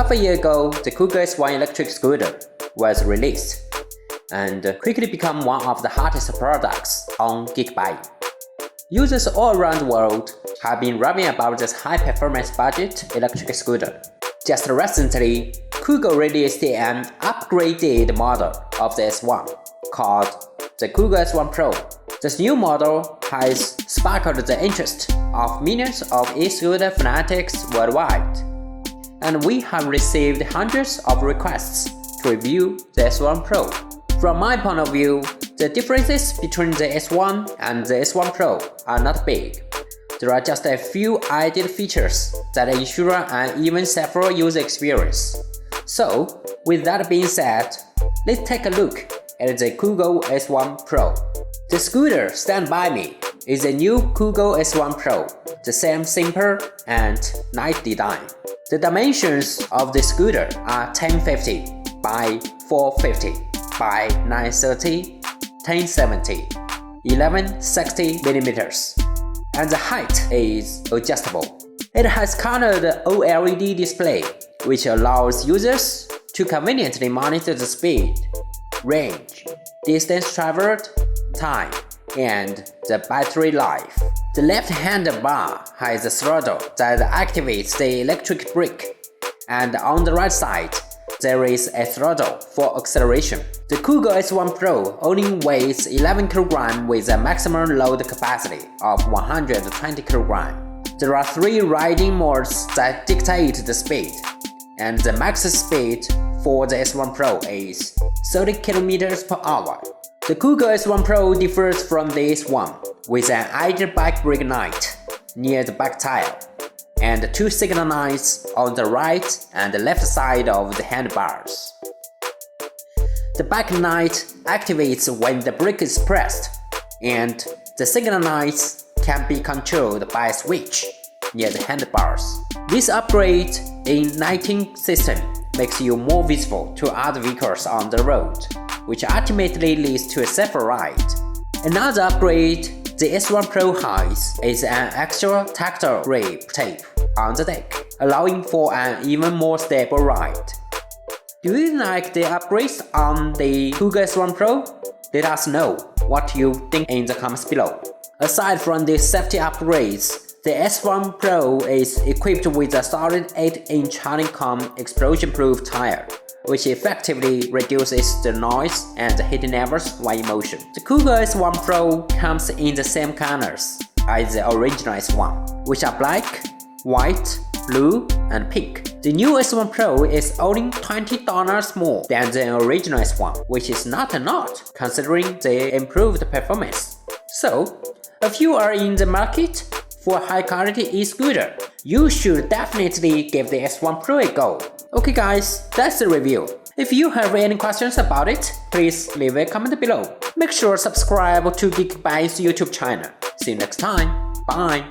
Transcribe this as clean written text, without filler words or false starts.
Half a year ago, the Kugoo S1 electric scooter was released and quickly became one of the hottest products on Geekbuy. Users all around the world have been raving about this high-performance budget electric scooter. Just recently, Kugoo released an upgraded model of the S1 called the Kugoo S1 Pro. This new model has sparked the interest of millions of e-scooter fanatics worldwide, and we have received hundreds of requests to review the S1 Pro. From my point of view, the differences between the S1 and the S1 Pro are not big. There are just a few added features that ensure an even safer user experience. So, with that being said, let's take a look at the Kugoo S1 Pro. The scooter stand by me is the new Kugoo S1 Pro, the same simple and nice design. The dimensions of the scooter are 1050 by 450 by 930, 1070, 1160 mm, and the height is adjustable. It has colored OLED display, which allows users to conveniently monitor the speed, range, distance traveled, time, and the battery life. The left-hand bar has a throttle that activates the electric brake, and on the right side, there is a throttle for acceleration. The Kugoo S1 Pro only weighs 11 kg with a maximum load capacity of 120 kg. There are 3 riding modes that dictate the speed, and the max speed for the S1 Pro is 30 km per hour. The Kugoo S1 Pro differs from the S1 with an added back brake light near the back tire and 2 signal lights on the right and left side of the handlebars. The back light activates when the brake is pressed, and the signal lights can be controlled by a switch near the handlebars. This upgrade in lighting system makes you more visible to other vehicles on the road, which ultimately leads to a safer ride. Another upgrade the S1 Pro has is an extra tactile grip tape on the deck, allowing for an even more stable ride. Do you like the upgrades on the Kugoo S1 Pro? Let us know what you think in the comments below. Aside from the safety upgrades, the S1 Pro is equipped with a solid 8-inch honeycomb explosion-proof tire, which effectively reduces the noise and heat levels while in motion. The Kugoo S1 Pro comes in the same colors as the original S1, which are black, white, blue, and pink. The new S1 Pro is only $20 more than the original S1, which is not a lot considering the improved performance. So, if you are in the market for a high-quality e-scooter, you should definitely give the S1 Pro a go. Okay guys, that's the review. If you have any questions about it, please leave a comment below. Make sure to subscribe to Geekbuy's YouTube channel. See you next time. Bye.